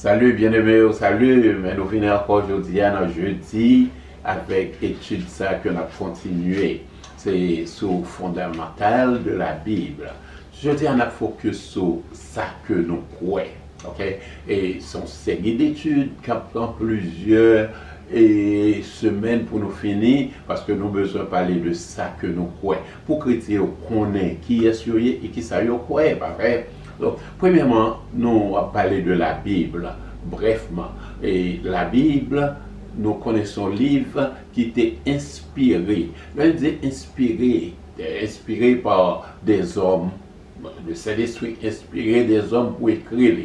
Salut bien-aimés, salut, mais nous venons encore aujourd'hui, dans jeudi, avec étude ça que nous avons continué. C'est sur le fondamental de la Bible. Jeudi, on a focus sur ça que nous croyons. Okay? Et son série d'études qui prend plusieurs semaines pour nous finir, parce que nous avons besoin de parler de ça que nous croyons. Pour que nous connaissions qui est sur et qui ça nous croit, pas vrai? Donc, premièrement, nous allons parler de la Bible, brièvement. Et la Bible, nous connaissons un livre qui était inspiré. Là, il dit inspiré par des hommes. Le Saint-Esprit inspiré des hommes pour écrire.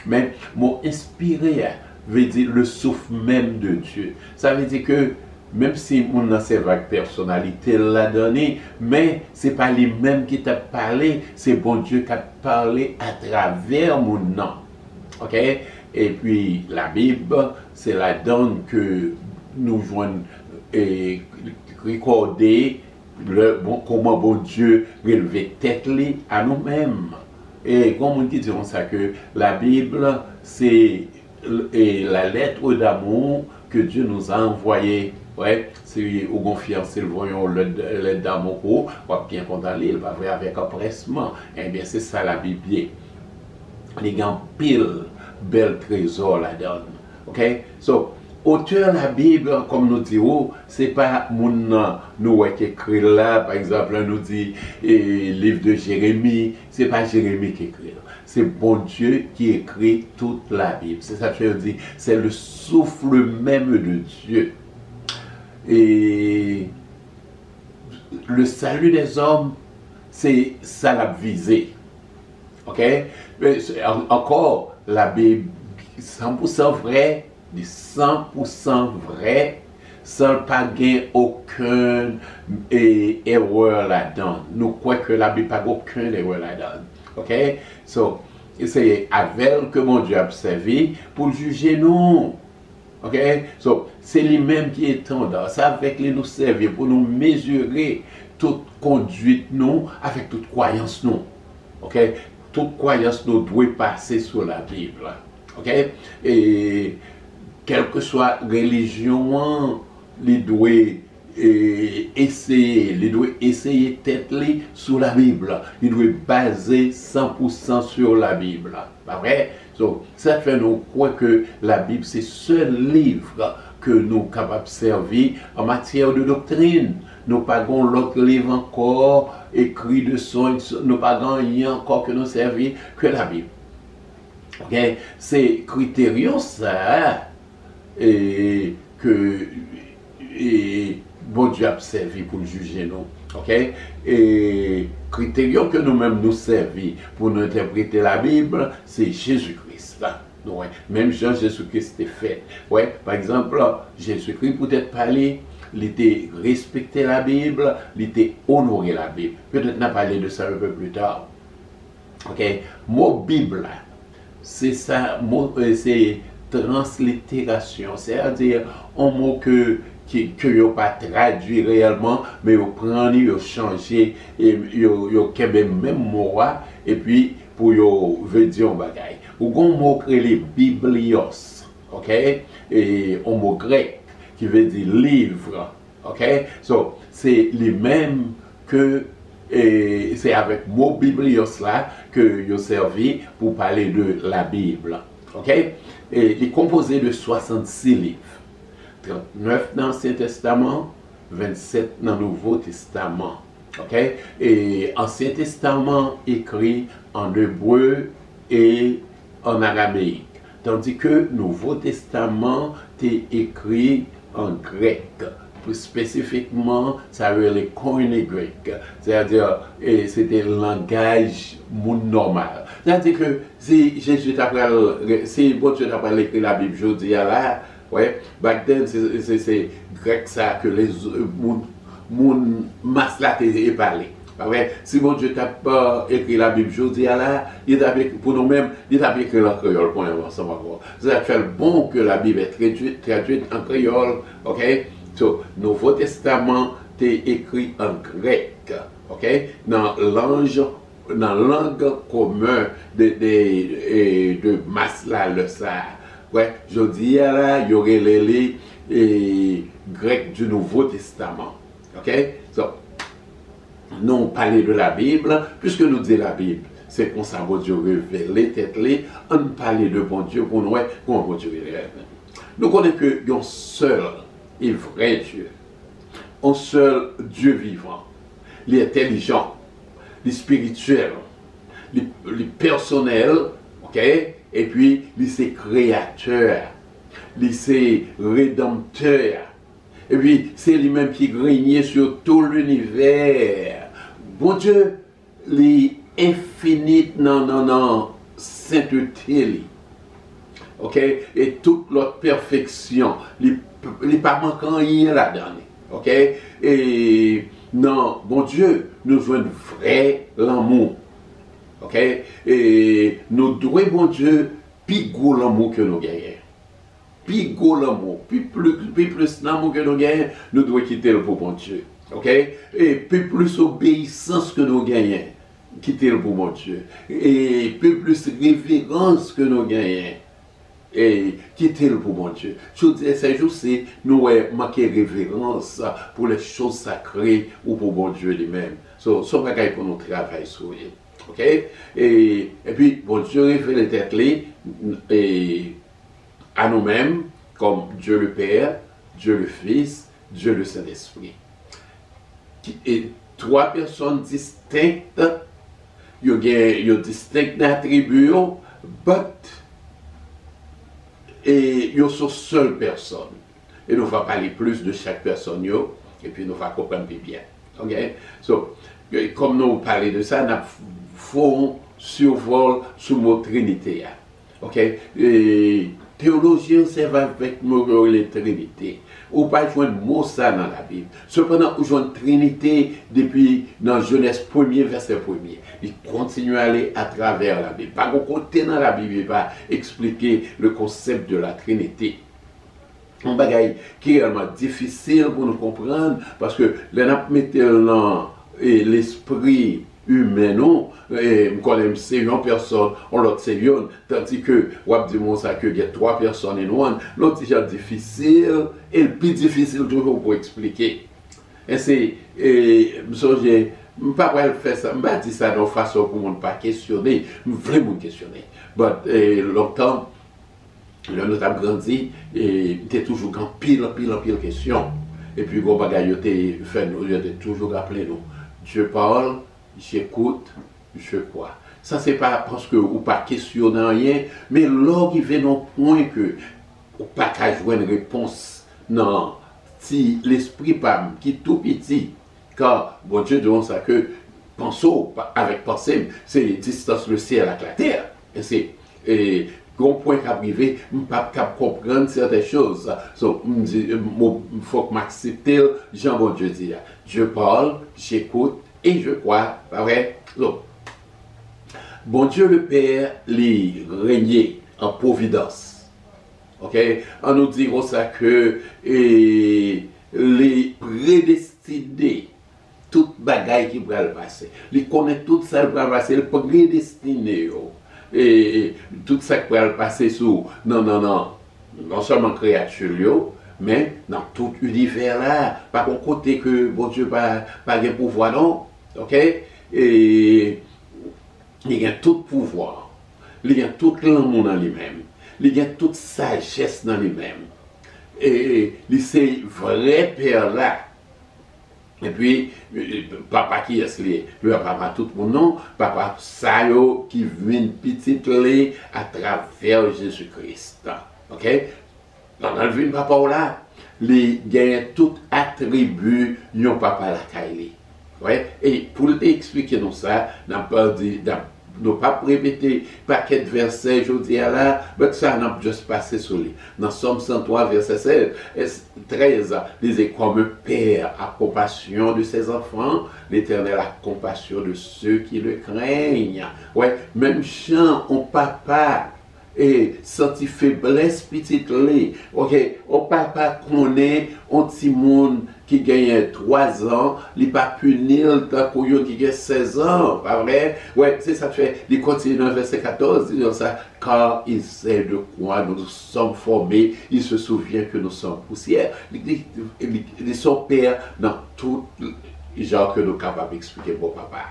Mais mot inspiré veut dire le souffle même de Dieu. Ça veut dire que même si on a ses vagues personnalités l'a donné, mais ce n'est pas lui-même qui t'a parlé, c'est bon Dieu qui a parlé à travers mon nom. Ok? Et puis la Bible, c'est la donne que nous joignons et recorder comment bon Dieu relever tête à nous-mêmes. Et comme on dit ça que la Bible, c'est la lettre d'amour que Dieu nous a envoyée. Ouais, si vous confiance, le voyons l'aide d'amour, on va bien condamner, il va vrai avec empressement. Eh bien, c'est ça la Bible. Les gens pile bel trésor là-dedans. Ok? So, auteur de la Bible, comme nous disons, c'est pas nous qui écrit là, par exemple, nous dit livre de Jérémie, c'est pas Jérémie qui écrit. C'est bon Dieu qui écrit toute la Bible. C'est ça que je dis, c'est le souffle même de Dieu. Et le salut des hommes, c'est ça la visée. Ok? Mais encore, la Bible, 100% vrai, 100% vrai, sans pas gagner aucune erreur là-dedans. Nous croyons que la Bible n'a aucune erreur là-dedans. Ok? So, c'est avec que mon Dieu a servi pour juger nous. Ok? So, c'est lui-même qui est tendance avec les nous servir pour nous mesurer toute conduite nous avec toute croyance nous. Ok? Toute croyance nous doit passer sur la Bible. Ok? Et quelle que soit religion, il doit essayer tête sur la Bible. Il doit baser 100% sur la Bible. Pas vrai? So, ça fait nous croire que la Bible c'est le seul livre que nous sommes capables de servir en matière de doctrine. Nous n'avons pas l'autre livre encore écrit de son, nous n'avons rien encore que nous servir que la Bible. Ok? C'est critérium ça et que bon Dieu a servi pour juger nous. Ok? Et critérium que nous-mêmes nous servons pour nous interpréter la Bible, c'est Jésus-Christ. Ouais. Même Jésus-Christ est fait. Ouais. Par exemple, Jésus-Christ peut-être parlé, il était respecté la Bible, il était honoré la Bible. Peut-être n'a parlé de ça un peu plus tard. Ok? Mot Bible, c'est ça, c'est translittération, c'est-à-dire un mot que n'ont pas traduit réellement, mais ils prennent, ils changé, et ils même mot, et puis pour veut dire un bagage. Ou un mot créé les biblios, ok? Et un mot grec qui veut dire livre, ok? So, c'est les mêmes que c'est avec le mot biblios là que ils ont servi pour parler de la Bible, ok? Et il est composé de 66 livres. 39 dans l'Ancien Testament, 27 dans le Nouveau Testament. Ok? Et Ancien Testament écrit en hébreu et en araméique. Tandis que Nouveau Testament est écrit en grec. Plus spécifiquement, ça veut dire le koiné grec. C'est-à-dire, c'était le langage normal. C'est-à-dire que si Jésus si bon Dieu t'a écrit la Bible, je dis là, ouais, back then, c'est grec ça que les moun masse là est parlé. Ouais, si mon Dieu t'a pas écrit la Bible, je dis là, il t'a pour nous-mêmes, il t'a écrit en créole pour nous. C'est actuellement bon que la Bible est traduite en créole, ok? So, Nouveau Testament est écrit en grec, ok? Dans langue commune de masse là, le ça. Ouais, je dis là, il y aurait les Grecs du Nouveau Testament. Ok? So, nous parler de la Bible, puisque nous dit la Bible, c'est qu'on s'en va Dieu révéler, tête-les, on parler de bon Dieu pour nous, comment bon Dieu révèle. Nous connaissons qu'il y a un seul et vrai Dieu, un seul Dieu vivant, l'intelligent, le spirituel, le personnel, ok? Et puis, c'est créateur, c'est rédempteur. Et puis, c'est lui-même qui régnait sur tout l'univers. Bon Dieu, l'infini, non, sainteté. Ok? Et toute l'autre perfection. Il n'est pas manquant rien là-dedans. Ok? Et non, bon Dieu, nous jouons vrai l'amour. Ok? Et nous devons, bon Dieu, plus gros l'amour que nous gagnons. Plus gros l'amour, plus l'amour que nous gagnons, nous devons quitter le pour bon Dieu. Ok? Et plus obéissance que nous gagnons, quitter le pour bon Dieu. Et plus révérence que nous gagnons, et quitter le pour bon Dieu. Je dis, ces jours, c'est nous manquer révérence pour les choses sacrées ou pour bon Dieu lui-même. So, ça va pour nous travailler sur lui. Ok? Et puis, bon Dieu révèle les têtes et à nous-mêmes, comme Dieu le Père, Dieu le Fils, Dieu le Saint-Esprit. Et trois personnes distinctes, il y a distincts d'attributs, et ils sont seule personne. Et nous allons parler plus de chaque personne, et puis nous allons comprendre bien. Ok? So, comme nous parlons de ça, nous faisons survol sur le mot Trinité. Ok? Et théologien, c'est avec le les Trinité. Ou pas jouer mot ça dans la Bible. Cependant, on joue Trinité depuis dans Genèse 1er, verset 1er. Il continue à aller à travers la Bible. Pas qu'au côté dans la Bible, il va expliquer le concept de la Trinité. Un bagage qui est réellement difficile pour nous comprendre parce que l'esprit humain, non, et c'est une personne, on l'autre c'est une, tandis que, on va dire ça que il y a trois personnes et one, l'autre c'est difficile, et le plus difficile toujours pour expliquer. Et c'est, je ne pas faire ça, je ne pas dire ça de façon pour ne pas questionner, vraiment questionner. Mais longtemps, le nous avons grandi, et il était toujours en pile question. Et puis, gros bagaille, il était toujours rappelé nous. Dieu parle, j'écoute, je crois. Ça, c'est pas parce que ou pas questionner rien, mais l'arrivé non point que ou pas qu'à jouer une réponse. Non, si l'esprit pas qui est tout petit, car bon Dieu dit ça que pensons avec pensée, c'est distance le ciel avec la terre. Et c'est grand point qu'à arriver, pas comprendre certaines choses. So, il faut que m'accepte, Jean bon Dieu dit, Dieu parle, j'écoute et je crois, pas vrai? So, bon Dieu le Père, lui régner en providence. Ok? On nous dit ça que les prédestinés, toute bagaille qui va le passer, ils connaissent tout ça qui va passer, les prédestinés. Et tout ça qui va le passer sous, non seulement créature, mais dans tout l'univers là, pas qu'on côté que bon Dieu pas de pouvoir, non, ok? Et il y a tout pouvoir, il y a tout l'amour dans lui-même, il y a toute sagesse dans lui-même. Et c'est vrai Père là. Et puis, papa qui est le papa tout le monde, non, papa ça qui vient petit à travers Jésus-Christ. Ok? Dans le vin papa là, il gagne tout attribut yon papa la kaili. Ouais? Et pour expliquer nous ça, nous pas répéter paquet de versets, je dis là, mais ça n'a juste passé sur lui. Dans Somme 103, verset 13, disait comme un père a compassion de ses enfants, l'Éternel a compassion de ceux qui le craignent. Ouais, même chant, on papa et senti faiblesse petite lé. OK, on papa connaît un petit monde qui gagne 3 ans, il pas punir tant qu'on qui gagne 16 ans, pas vrai? Ouais, c'est ça fait, il continue dans le verset 14, il dit ça, car il sait de quoi nous sommes formés, il se souvient que nous sommes poussière. Il son père dans tout genre que nous sommes capables d'expliquer pour papa.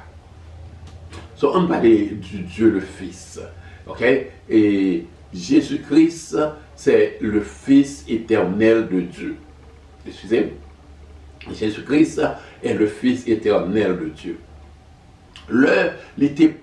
So, on parle du Dieu le Fils. OK? Et Jésus-Christ, c'est le Fils éternel de Dieu. Excusez-moi. Jésus-Christ est le Fils éternel de Dieu. Il était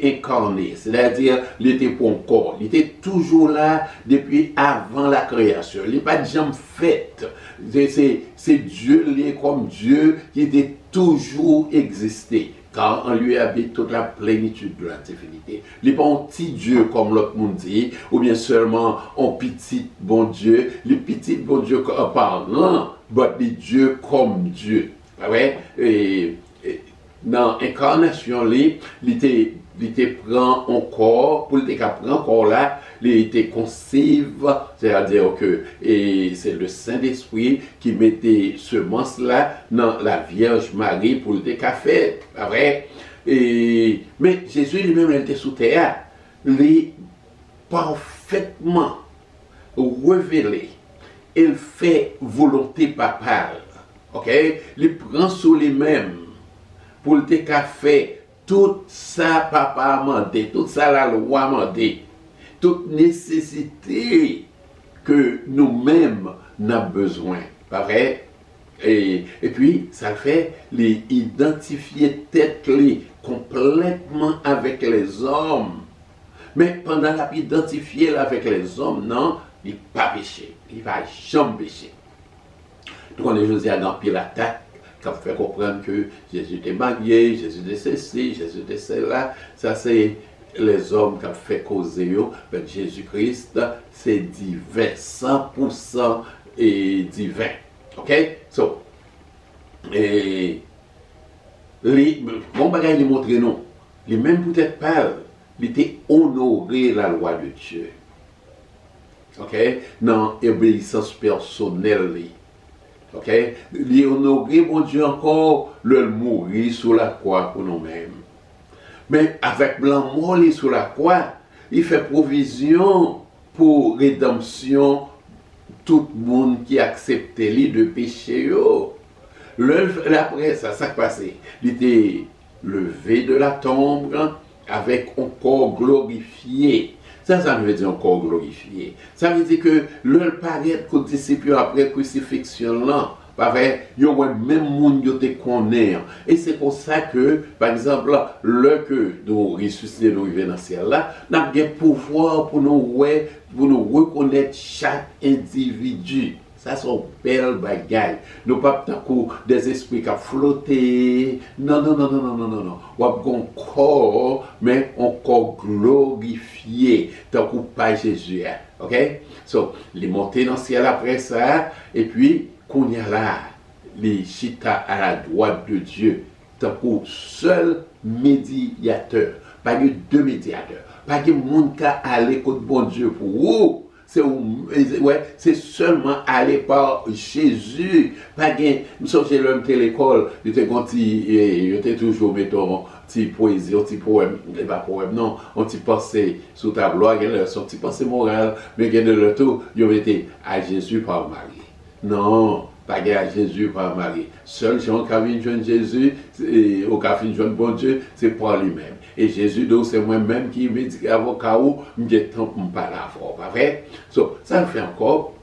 incarné, c'est-à-dire il était pour un corps. Il était toujours là depuis avant la création. Il n'est pas jamais fait. C'est Dieu, il est comme Dieu qui était toujours existé. Car en lui habite toute la plénitude de la divinité. Il n'est pas un petit Dieu comme l'autre monde dit, ou bien seulement un petit bon Dieu. Le petit bon Dieu parlant, mais les dieux comme Dieu. Ouais? Dans l'incarnation, il était prend un corps, pour le prendre un corps là, il était conçu, c'est-à-dire que c'est le Saint-Esprit qui mettait semence là dans la Vierge Marie pour le fait, vrai? Mais Jésus lui-même, il était sous terre, il est parfaitement révélé, il fait volonté papale, ok? Il prend sur lui-même pour le fait tout ça papa a demandé, tout ça la loi a demandé, toute nécessité que nous-mêmes n'avons besoin, pas vrai? Et puis, ça fait les identifier tête complètement avec les hommes. Mais pendant la identifier avec les hommes, non, il n'est pas péché, il ne va jamais pécher. Donc on est José dans pile attaque, qui fait comprendre que Jésus était marié, Jésus était ceci, Jésus était cela. Ça, c'est les hommes qui ont fait causer, mais Jésus-Christ, c'est divin, 100% et divin. OK? So, et bon bagage, il montre non. Il même peut-être pas, il était honoré la loi de Dieu. OK? Dans l'obéissance personnelle. OK? Il honoré mon Dieu encore, le mourir sur la croix pour nous-mêmes. Mais avec l'amour sur la croix, il fait provision pour rédemption tout le monde qui accepte lui de péché. Après ça, ça passé. Il était levé de la tombe avec un corps glorifié. Ça veut dire un corps glorifié. Ça veut dire que le paraît qu'au disciple après crucifixion là, pas vrai, il y a même monde qui te connaît. Et c'est pour ça que, par exemple, le que nous ressuscitons, nous vivons dans le ciel là, nous avons un pouvoir pour nous reconnaître chaque individu. Ça, c'est une belle bagaille. Nous ne pas des esprits qui flottent. Non. On a un corps, mais un corps glorifié. Tant qu'on pas Jésus. OK? So, les montées dans le ciel après ça, et puis, qu'on y a là, les chita à la droite de Dieu, tant qu'on seul médiateur. Pas de deux médiateurs. Pas de monde qui a allé contre bon Dieu pour vous. C'est seulement aller par Jésus. Pas gain. Nous j'ai l'homme de l'école, il était toujours mettons petit poésie, un petit poème, pas poème non, un petit pensée sous tableau, il y a son petit pensée morale, mais il y a de l'auto, il était à Jésus par Marie. Non, pas à Jésus par Marie. Seul Jean qui a vu Jésus, au café de bon Dieu, c'est pour lui-même. Et Jésus, donc c'est moi-même qui me dit avocat ou me temps pour me parler avant, pas vrai? So, ça fait encore,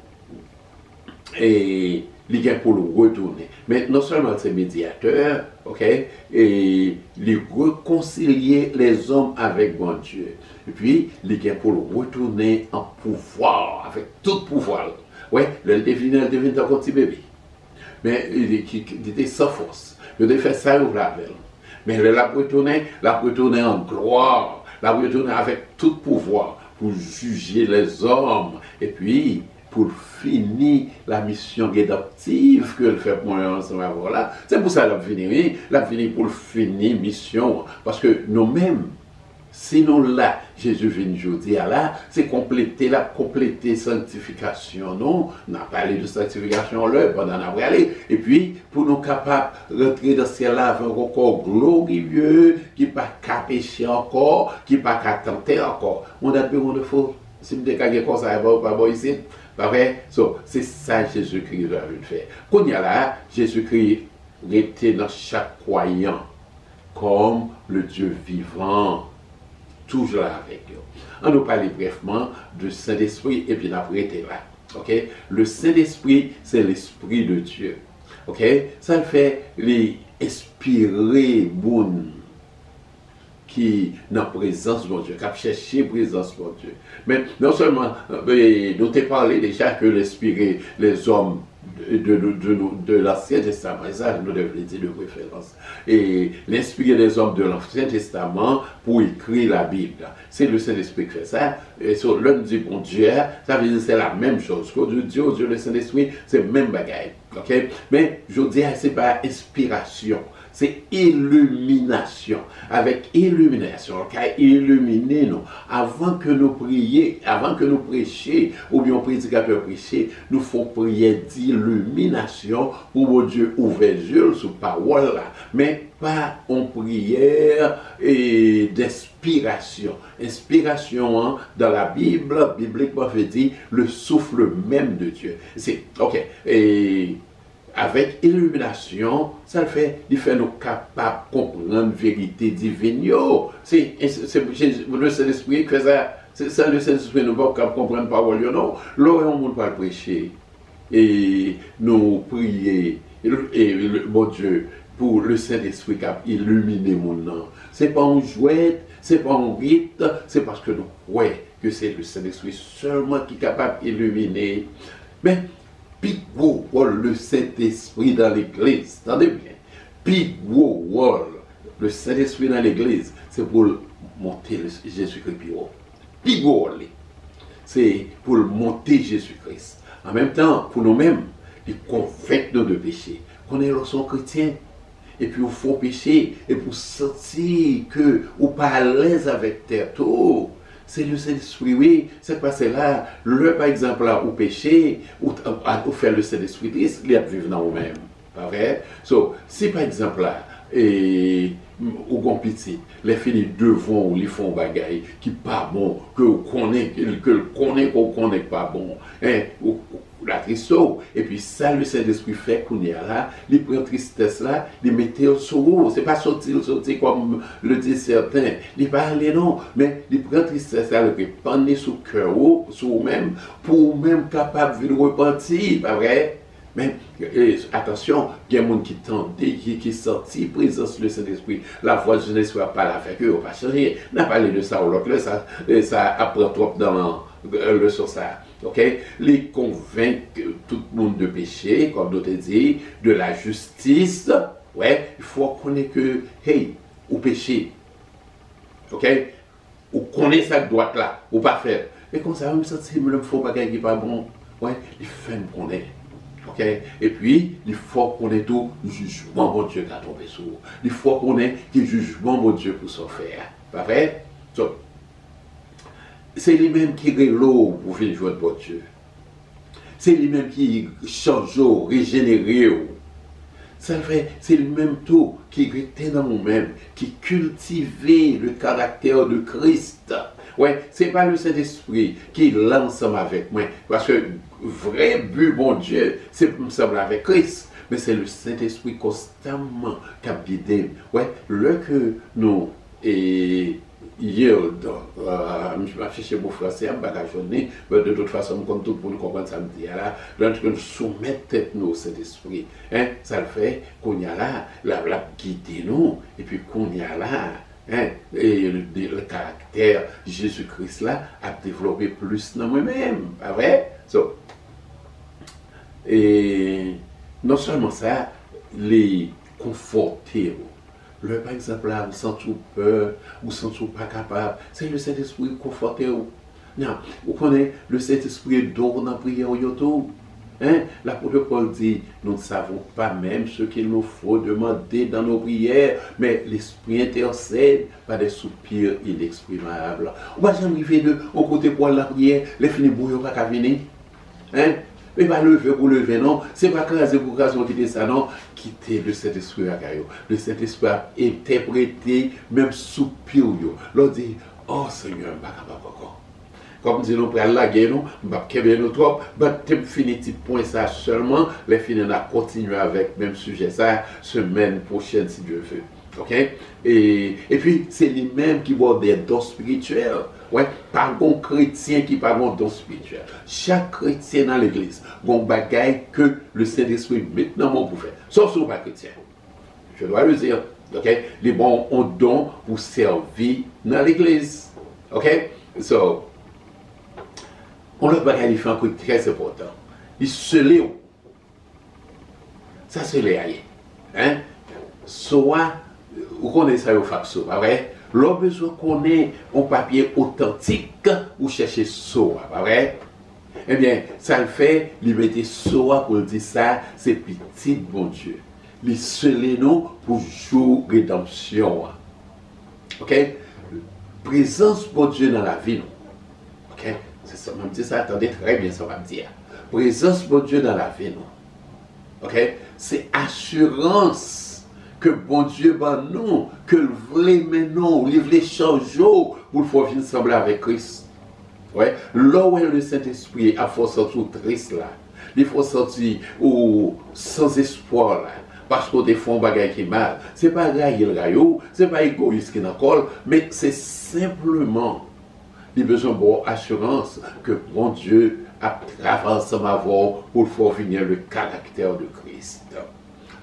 et il est pour le retourner. Mais non seulement c'est médiateur, ok, et il réconcilier les hommes avec bon Dieu. Et puis, il est pour le retourner en pouvoir, avec tout pouvoir. Ouais, le devine un petit bébé. Mais il était sans force. Il a fait ça au lavel. Mais la retourner en gloire, la retourner avec tout pouvoir pour juger les hommes. Et puis, pour finir la mission rédemptive que le fait pour moi ensemble. Voilà. C'est pour ça qu'il a fini pour finir mission. Parce que nous-mêmes, Sinon là, Jésus vient aujourd'hui à là, c'est compléter sanctification, non? On a parlé de sanctification là, pendant on a parlé. Et puis, pour nous capables de rentrer dans ce ciel-là avec un corps glorieux, qui pas qu'à pécher encore, qui pas qu'à tenter encore. On a besoin de faux. Si vous décagez comme ça, vous pas bon ici. Pas vrai? So, c'est ça Jésus-Christ a vu faire. Quand il y a là, Jésus-Christ était dans chaque croyant comme le Dieu vivant, toujours là avec eux. On nous parle brièvement du Saint-Esprit et puis après, était là. Okay? Le Saint-Esprit, c'est l'Esprit de Dieu. Okay? Ça le fait les inspirer bon qui dans la présence de Dieu, qui a cherché la présence de Dieu. Mais non seulement, nous t'ai parlé déjà que l'inspirer les hommes de l'Ancien Testament, et ça nous devons dire de référence, et l'inspirer les hommes de l'Ancien Testament pour écrire la Bible. C'est le Saint-Esprit qui fait ça. Et sur l'un dit bon Dieu, ça veut dire c'est la même chose. Quand Dieu, le Saint-Esprit, c'est le même bagage. Okay? Mais je dis, c'est pas inspiration. C'est illumination. Avec illumination, car illuminer nous. Avant que nous prions, avant que nous prêchions, ou bien prédicateur prêcher, nous faut prier d'illumination pour mon Dieu ouvrir les yeux sur parole là. Mais pas en prière et d'inspiration. Inspiration hein, dans la Bible, bibliquement fait dire le souffle même de Dieu. C'est ok. Et avec illumination, ça le fait, il fait nous capables de comprendre la vérité divine. C'est le Saint-Esprit qui fait ça. C'est ça le Saint-Esprit, nous ne pouvons pas comprendre la parole, non. Là, on ne peut pas prêcher. Et nous prier, et bon Dieu, pour le Saint-Esprit qui a illuminé mon nom. Ce n'est pas un jouet, ce n'est pas un rite, c'est parce que nous croyons que c'est le Saint-Esprit seulement qui est capable d'illuminer. Mais, puis gros rôle le Saint-Esprit dans l'Église, attendez bien, puis gros rôle le Saint-Esprit dans l'Église, c'est pour monter Jésus-Christ plus haut. Puis gros rôle, c'est pour monter Jésus-Christ. En même temps, pour nous-mêmes, il convainc nous de péché. Qu'on est son chrétien, et puis il faut pécher, et pour sentir que vous pas à l'aise avec terre tout. C'est le Saint-Esprit, oui, c'est passé là, le par exemple là, au péché, ou faire le Saint-Esprit, il y a vivre dans vous-même, pas vrai? So, si par exemple là, et ou bon petit, les filles devant ou les font bagaille qui pas bon, que vous connaissez pas bon, hein, ou la tristesse, et puis ça le Saint-Esprit fait qu'on y a là, il prend tristesse là, il mettait au sous, c'est pas sortir comme le dit certains, il pas aller non, mais il prend tristesse là, il prend sous cœur, sur vous-même, pour même capable de repentir, pas vrai? Mais attention, il y a des gens qui tentent, qui sortent, présence du Saint-Esprit. La voix du Saint-Esprit n'a pas la fait que, on va changer. On a parlé de ça ou l'autre, ça apprend trop dans le sur ça. Ok? Les convaincre tout le monde de péché, comme d'autres disent, de la justice. Ouais, il faut connaître que, hey, ou péché. Ok? Ou connaître ça droite là, ou pas faire. Et comme ça, même ça, c'est le faux bagage qui n'est pas bon. Ouais, il fait me connaître. Okay? Et puis, il faut qu'on ait tout jugement, mon Dieu, qui a tombé sur vous. Il faut qu'on ait le jugement, mon Dieu, pour s'en faire. Pas vrai? So, c'est lui-même qui est l'eau pour venir jouer mon Dieu. C'est lui-même qui change, régénère. Ça fait, c'est lui-même tout qui était dans nous-mêmes, qui cultivait le caractère de Christ. Ouais, c'est pas le Saint-Esprit qui lance ensemble avec moi. Parce que vrai but, bon Dieu, c'est ensemble avec Christ. Mais c'est le Saint-Esprit constamment qui a guidé. Ouais, le que nous, et hier, je m'affiche mon français, la journée, mais de toute façon, comme tout pour nous comprendre ça, me dit là, donc nous soumettons nous au Saint-Esprit. Hein, ça le fait qu'on y a là, la guider nous, et puis qu'on y a là. Hein, et le caractère Jésus-Christ là a développé plus dans moi-même, pas vrai? So, et non seulement ça, les conforter. Le par exemple là, vous sentez peur, vous sentez pas capable, c'est le Saint-Esprit conforter. Non, vous connaissez le Saint-Esprit d'or dans la prière au yoto. Hein? L'apôtre Paul dit, nous ne savons pas même ce qu'il nous faut demander dans nos prières, mais l'Esprit intercède par des soupirs inexprimables. On va jamais arriver de, au côté pour la prière, les finis bouillons pas qu'à venir. Hein? Mais pas lever pour lever, non. C'est pas craser pour craser, quitter ça, non. Quitter le Saint-Esprit à Caillou. Le Saint-Esprit a interprété, même soupir, l'on dit, oh Seigneur, je ne suis pas encore. Comme dit nous prenons la guerre, nous ne pouvons pas nous trop, mais fini petit point ça seulement, les fins on a continué avec même sujet ça, semaine prochaine si Dieu veut. Ok? Et puis c'est lui-même qui voit des dons spirituels. Ouais, pas un chrétien qui pas un don spirituel. Chaque chrétien dans l'église, un bagaille que le Saint-Esprit maintenant pour faire. Sauf si vous pas chrétien. Je dois le dire. Ok? Les bons ont don pour servir dans l'église. Ok? So, on a bagaille qui fait un truc très important. Il se l'est. Ça se l'est. Hein? Soit, vous connaissez ça au FAPSO, pas vrai? L'on besoin qu'on ait un papier authentique ou chercher SOA, pas vrai? Eh bien, ça le fait, il mettait SOA pour dire ça, c'est petit bon Dieu. Il scellé nous pour jouer rédemption. Ok? Présence bon Dieu dans la vie. Ok? C'est ça, même si ça, attendez très bien, ça va me dire. Présence bon Dieu dans la vie. Ok? C'est assurance que bon Dieu ben nous, que le voulait maintenant, il voulait changer pour le faire venir sembler avec Christ. Ouais, là où le Saint-Esprit a fait sortir triste là, il faut sortir sans espoir là, parce qu'on défend bagaille qui est mal. C'est pas grave il rayo, c'est pas égoïste qui n'a colle, mais c'est simplement il a besoin de assurance que bon Dieu a travaillé ensemble avant pour faire venir le caractère de Christ.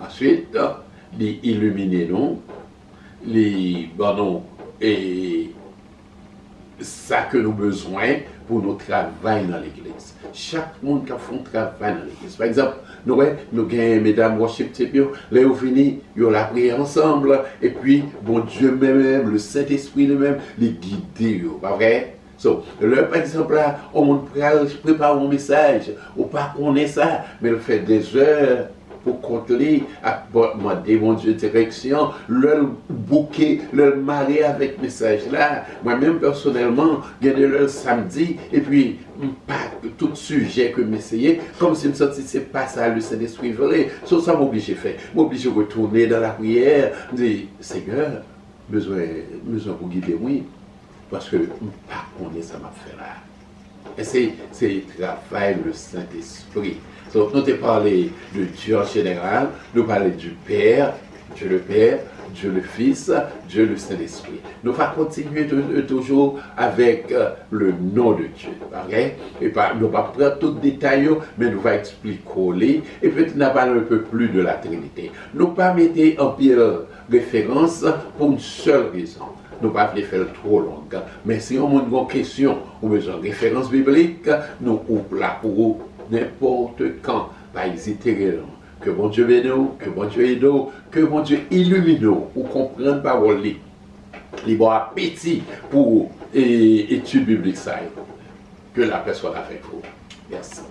Ensuite, les illuminer nous, les bon et ça que nous avons besoin pour notre travail dans l'église. Chaque monde qui a fait un travail dans l'église. Par exemple, nous avons mesdames worship team, là où venez, ils ont la prière ensemble, et puis bon Dieu même, le Saint-Esprit lui-même, les guider, pas vrai? So, là, par exemple, là, on prépare un message, ou pas qu'on ait ça, mais il fait des heures pour contrôler, à demander mon Dieu direction, le bouquet, le marier avec le message là. Moi-même, personnellement, j'ai le samedi, et puis, pas tout sujet que m'essayer, comme si je me sentais, c'est pas ça, le Saint-Esprit veut. So, ça m'oblige à faire. M'oblige à retourner dans la prière, dire, Seigneur, besoin pour guider, oui, parce que, pas qu'on est ça m'a fait là. Et c'est le travail le Saint-Esprit. Donc, nous avons parlé de Dieu en général, nous parlons du Père, Dieu le Père, Dieu le Fils, Dieu le Saint-Esprit. Nous allons continuer toujours avec le nom de Dieu. Okay? Et pas, nous ne allons pas prendre tout le détail, mais nous allons expliquer et peut-être nous parler un peu plus de la Trinité. Nous ne pas mettre en pire référence pour une seule raison. Nous ne pouvons pas faire trop long. Mais si on a une question ou besoin de référence biblique, nous ouvrons là pour n'importe quand. Pas hésiter. Que bon Dieu bénisse, que bon Dieu aide, que bon Dieu illumine pour comprendre la parole. Il y a appétit pour l'étude biblique. Que la personne a fait pour. Merci.